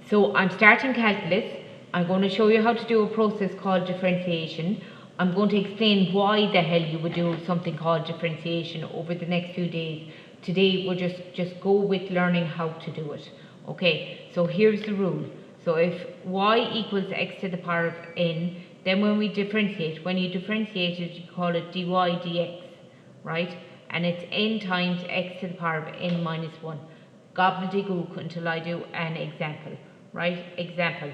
So I'm starting calculus. I'm going to show you how to do a process called differentiation. I'm going to explain why the hell you would do something called differentiation over the next few days. Today we'll just go with learning how to do it. Okay, so here's the rule. So if y equals x to the power of n, then when you differentiate it, you call it dy dx, right? And it's n times x to the power of n minus 1. Gobbledygook until I do an example, right? Example.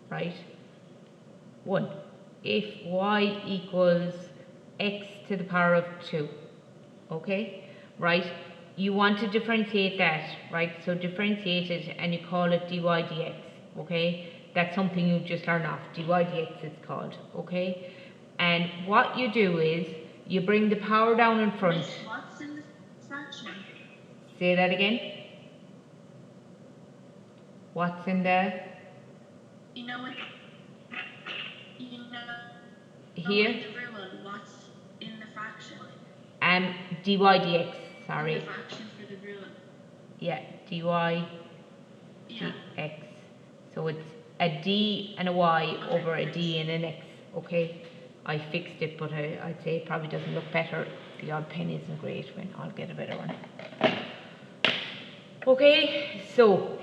Right? 1. If y equals x to the power of 2, okay? Right? You want to differentiate that, right? So differentiate it and you call it dy dx, okay? That's something you just learn off. Dy dx it's called, okay? And what you do is you bring the power down in front. What's in the fraction? Say that again. What's in the? You know what? Here? In the rule, what's in the fraction? Dy dx, sorry. In the fraction for the rule. Yeah, dy dx. So it's a d and a y over a d and an x, okay? I fixed it, but I'd say it probably doesn't look better. The odd pen isn't great when I'll get a better one. Okay, so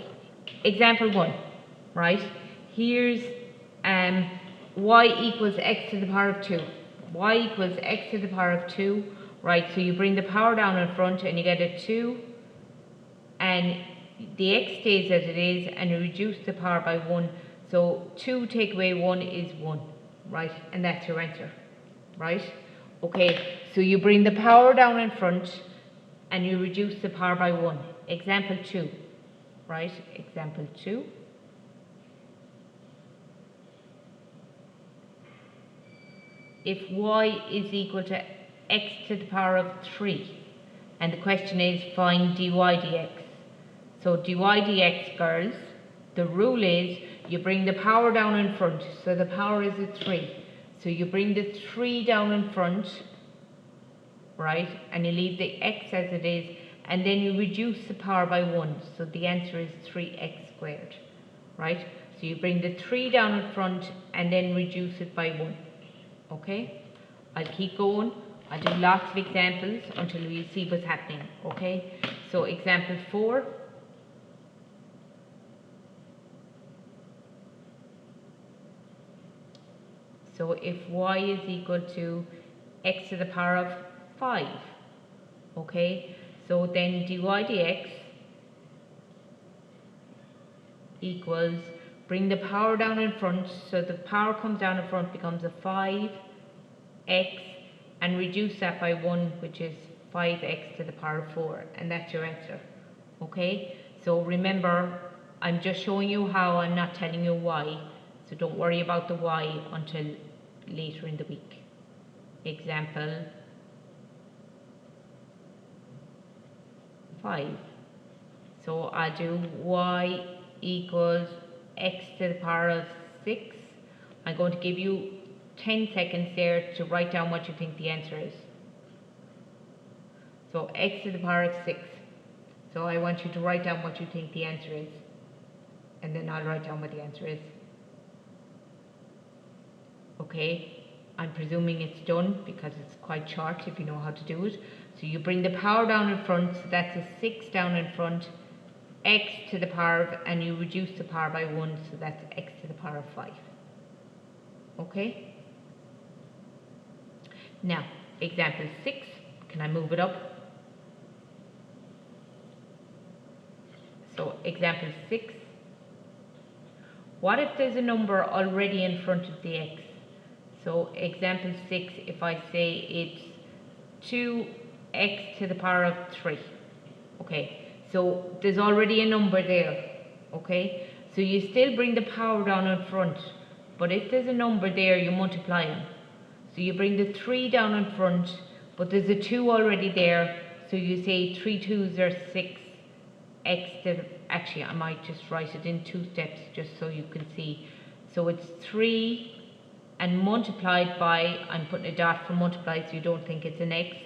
example 1, right? Here's y equals x to the power of 2. Y equals x to the power of 2, right? So you bring the power down in front and you get a 2, and the x stays as it is, and you reduce the power by 1. So 2 take away 1 is 1, right? And that's your answer, right? Okay, so you bring the power down in front and you reduce the power by 1. Example 2, right? Example 2. If y is equal to x to the power of 3, and the question is find dy dx. So dy dx, girls, the rule is you bring the power down in front. So the power is a 3. So you bring the 3 down in front, right? And you leave the x as it is, and then you reduce the power by 1. So the answer is 3x squared, right? So you bring the 3 down in front and then reduce it by 1. Okay? I'll keep going. I'll do lots of examples until we see what's happening. Okay? So example 4. So if y is equal to x to the power of 5, okay, so then dy dx equals, bring the power down in front, so the power comes down in front, becomes a 5x, and reduce that by 1, which is 5x to the power of 4, and that's your answer. Okay, so remember, I'm just showing you how, I'm not telling you why, so don't worry about the why until later in the week. Example 5. So I'll do y equals x to the power of 6. I'm going to give you 10 seconds there to write down what you think the answer is. So x to the power of 6. So I want you to write down what you think the answer is. And then I'll write down what the answer is. Okay, I'm presuming it's done because it's quite short if you know how to do it. So you bring the power down in front, so that's a 6 down in front, x to the power of, and you reduce the power by 1, so that's x to the power of 5. Okay? Now, example 6, can I move it up? So, example 6. What if there's a number already in front of the x? So, example 6, if I say it's 2x to the power of 3. Okay, so there's already a number there. Okay, so you still bring the power down in front, but if there's a number there, you multiply them. So you bring the 3 down in front, but there's a 2 already there, so you say 3 2s are 6 x to, actually I might just write it in 2 steps just so you can see. So it's 3 and multiplied by, I'm putting a dot for multiply so you don't think it's an x,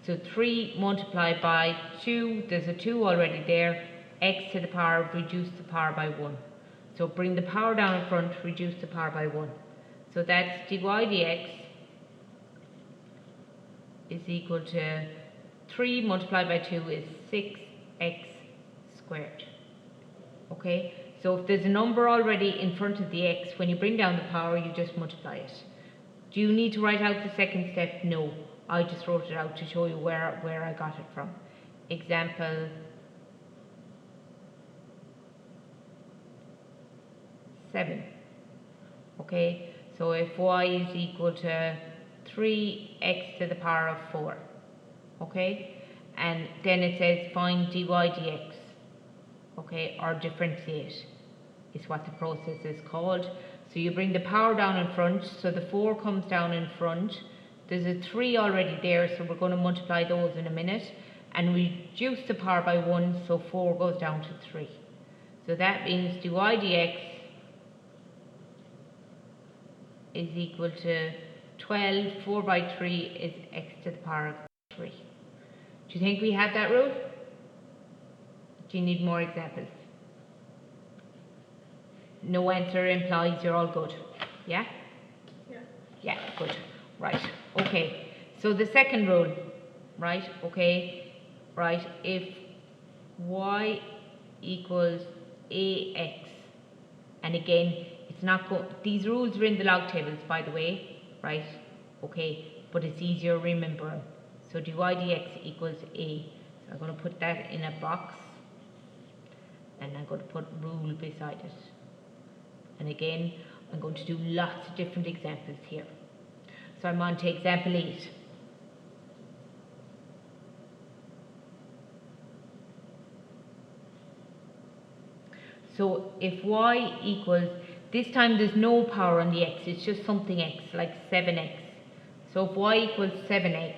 So 3 multiplied by 2, there's a 2 already there, x to the power, reduce the power by 1. So bring the power down in front, reduce the power by 1. So that's dy dx is equal to 3 multiplied by 2 is 6x squared. Okay, so if there's a number already in front of the x, when you bring down the power, you just multiply it. Do you need to write out the second step? No, I just wrote it out to show you where I got it from. Example 7. Okay, so if y is equal to 3x to the power of 4, okay, and then it says find dy dx, okay, or differentiate is what the process is called. So you bring the power down in front, so the 4 comes down in front, there's a 3 already there, so we're going to multiply those in a minute, and reduce the power by 1, so 4 goes down to 3. So that means dy dx is equal to 12, 4 by 3 is x to the power of 3. Do you think we have that rule? Do you need more examples? No answer implies you're all good. Yeah? Yeah. Yeah, good. Right. Okay. So the second rule, right? Okay. Right. If y equals ax, and again, it's not these rules are in the log tables, by the way, right? Okay, but it's easier remembering. So dy dx equals a. So I'm going to put that in a box, and I'm going to put rule beside it. And again, I'm going to do lots of different examples here. So I'm on to example 8. So if y equals, this time there's no power on the x, it's just something x, like 7x. So if y equals 7x,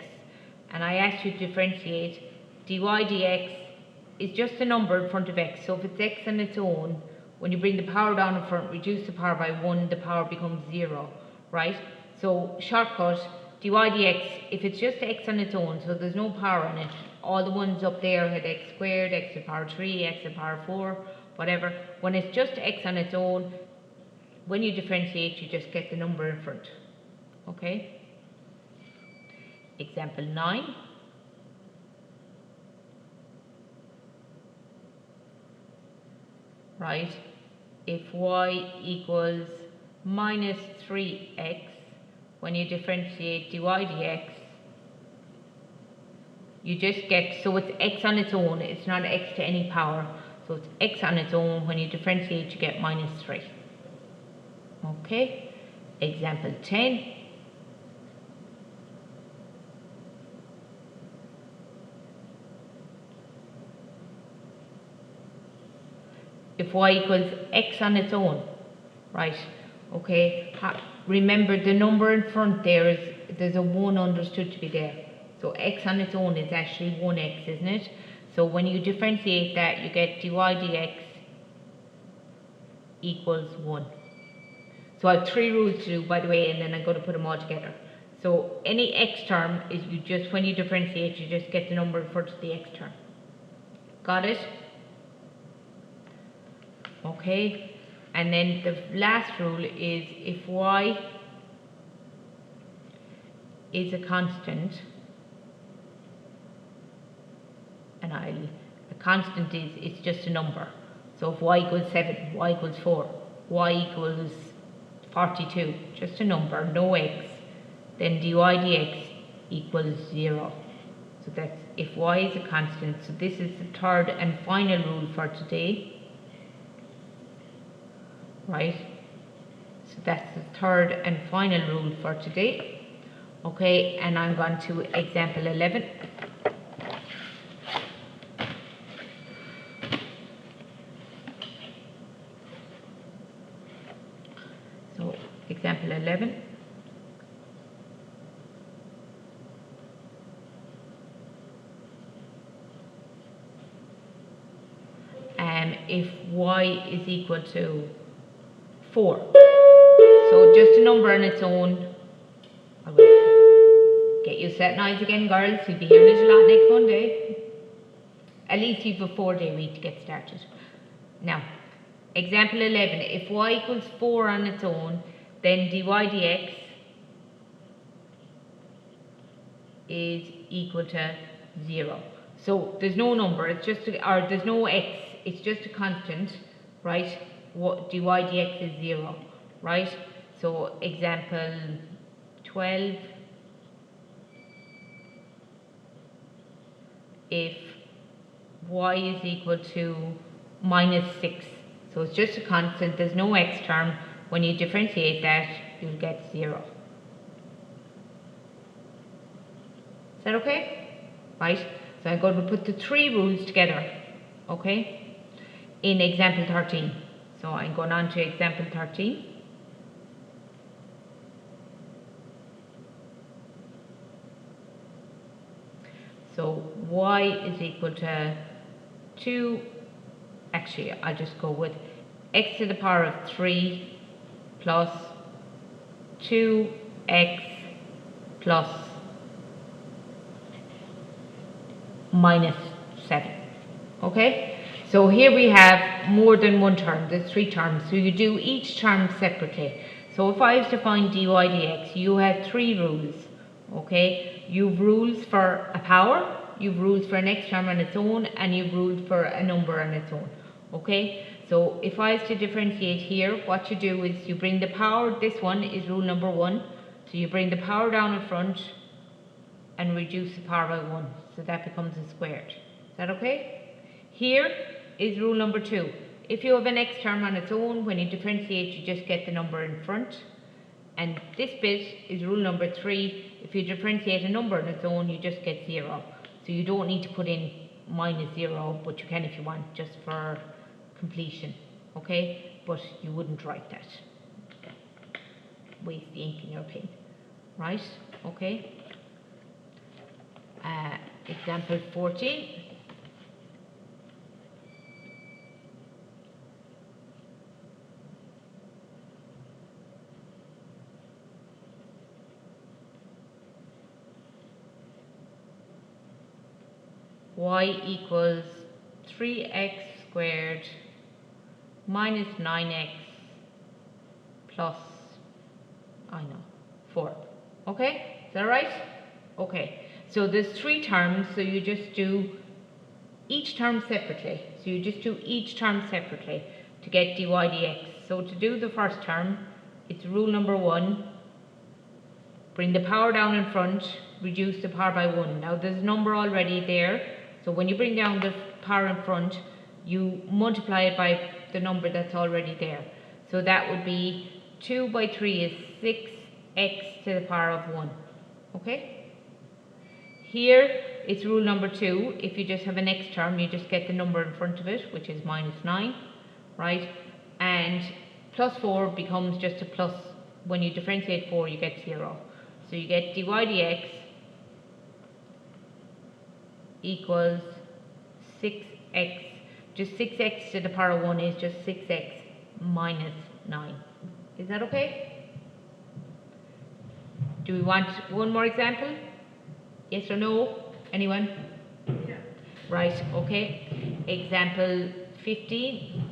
and I ask you to differentiate, dy dx is just a number in front of x. So if it's x on its own, when you bring the power down in front, reduce the power by 1, the power becomes 0, right? So shortcut, dy dx, if it's just x on its own, so there's no power on it, all the ones up there had x squared, x to the power 3, x to the power 4, whatever. When it's just x on its own, when you differentiate, you just get the number in front. Okay? Example 9. Right? If y equals minus 3x, when you differentiate dy dx, you just get, so it's x on its own, it's not x to any power. So it's x on its own, when you differentiate, you get minus 3. Okay? Example 10. If y equals x on its own, right? Okay, remember the number in front there is, there's a 1 understood to be there. So x on its own is actually 1x, isn't it? So when you differentiate that, you get dy dx equals 1. So I have 3 rules to do, by the way, and then I'm going to put them all together. So any x term is, you just, when you differentiate, you just get the number in front of the x term. Got it? Okay, and then the last rule is if y is a constant, and a constant is, it's just a number. So if y equals 7, y equals 4, y equals 42, just a number, no x, then dy dx equals 0. So that's if y is a constant. So this is the third and final rule for today. Right, so that's the third and final rule for today. Okay, and I'm going to example 11. So example 11. If y is equal to 4. So just a number on its own. I will Get used to that noise again, girls. You'll be hearing it a lot next Monday. At least you've a 4-day week to get started. Now, example 11. If y equals 4 on its own, then dy dx is equal to 0. So there's no number, it's just or there's no x, it's just a constant, right? What dy dx is 0, right? So example 12, if y is equal to -6, so it's just a constant, there's no x term. When you differentiate that, you'll get 0. Is that okay? Right? So I'm going to put the 3 rules together, okay, in example 13. So I'm going on to example 13. So y is equal to 2, actually I'll just go with x to the power of 3 plus 2x plus -7. Okay, so here we have more than one term, there's 3 terms, so you do each term separately. So if I was to find dy dx, you have 3 rules. Okay, you've rules for a power, you've rules for an x term on its own, and you've rules for a number on its own. Okay, so if I was to differentiate here, what you do is you bring the power, this one is rule number 1, so you bring the power down in front and reduce the power by 1, so that becomes a squared. Is that okay? Here is rule number 2. If you have an x term on its own, when you differentiate, you just get the number in front. And this bit is rule number 3. If you differentiate a number on its own, you just get 0. So you don't need to put in -0, but you can if you want, just for completion. Okay? But you wouldn't write that. Waste the ink in your pen. Right? Okay? Example 14. Y equals 3x squared minus 9x plus, 4. Okay? Is that right? Okay. So there's 3 terms, so you just do each term separately. So you just do each term separately to get dy dx. So to do the first term, it's rule number 1. Bring the power down in front, reduce the power by 1. Now there's a number already there, so when you bring down the power in front, you multiply it by the number that's already there. So that would be 2 by 3 is 6x to the power of 1. Okay? Here, it's rule number 2. If you just have an x term, you just get the number in front of it, which is -9, right? And plus 4 becomes just a plus. When you differentiate 4, you get 0. So you get dy dx equals 6x. Just 6x to the power of 1 is just 6x minus 9. Is that okay? Do we want one more example? Yes or no? Anyone? Yeah. Right, okay. Example 15.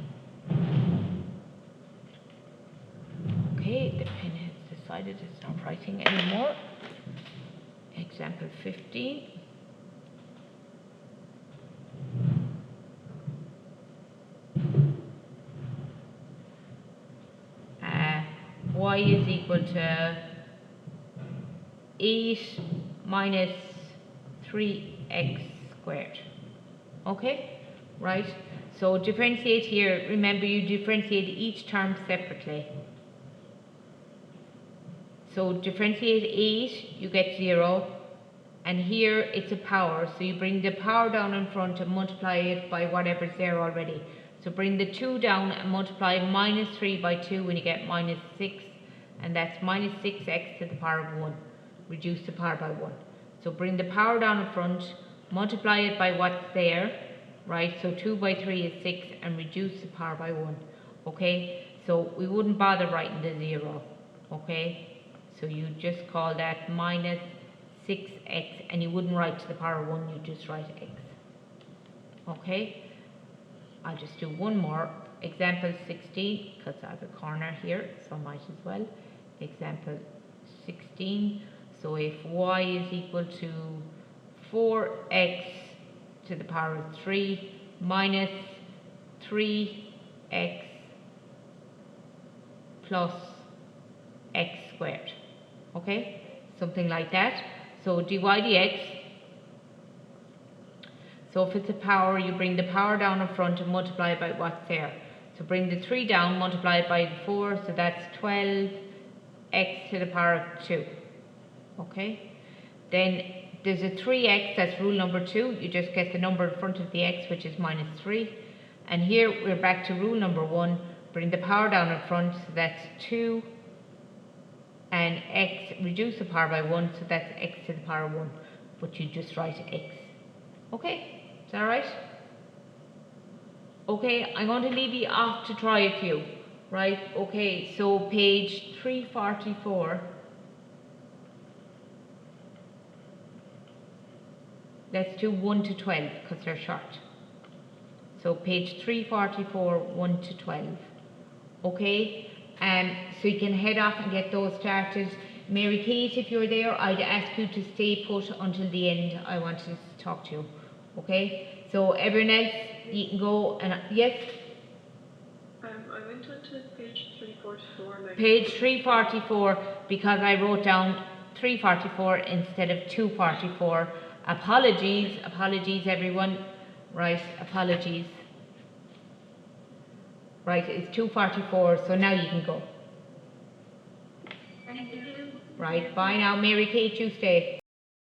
Okay, the pen has decided it's not writing anymore. Example 15. Y is equal to 8 minus 3x squared. Okay, right? So differentiate here. Remember, you differentiate each term separately. So differentiate 8, you get 0. And here it's a power, so you bring the power down in front and multiply it by whatever's there already. So bring the 2 down and multiply -3 by 2 and you get -6. And that's -6x to the power of 1. Reduce the power by 1. So bring the power down in front, multiply it by what's there, right? So 2 by 3 is 6 and reduce the power by 1. Okay? So we wouldn't bother writing the 0. Okay? So you just call that 6x, and you wouldn't write to the power of 1, you just write x. Okay, I'll just do one more. Example 16, because I have a corner here, so I might as well. Example 16, so if y is equal to 4x to the power of 3 minus 3x plus x squared, okay, something like that. So dy dx, so if it's a power, you bring the power down in front and multiply by what's there. So bring the 3 down, multiply it by the 4, so that's 12x to the power of 2, okay. Then there's a 3x, that's rule number 2, you just get the number in front of the x, which is minus 3. And here we're back to rule number 1, bring the power down in front, so that's 2, and x, reduce the power by 1, so that's x to the power of 1, but you just write x. Okay, is that right? Okay, I'm going to leave you off to try a few, right? Okay, so page 344. Let's do 1 to 12 because they're short. So page 344, 1 to 12. Okay, so you can head off and get those started. Mary Kate, if you're there, I'd ask you to stay put until the end. I want to talk to you. Okay, so everyone else, you can go and yes? I went on to page 344. Page 344, because I wrote down 344 instead of 244. Apologies everyone. Right, apologies. Right, it's 244, so now you can go. Thank you. Right, bye now. Mary Kate, you stay.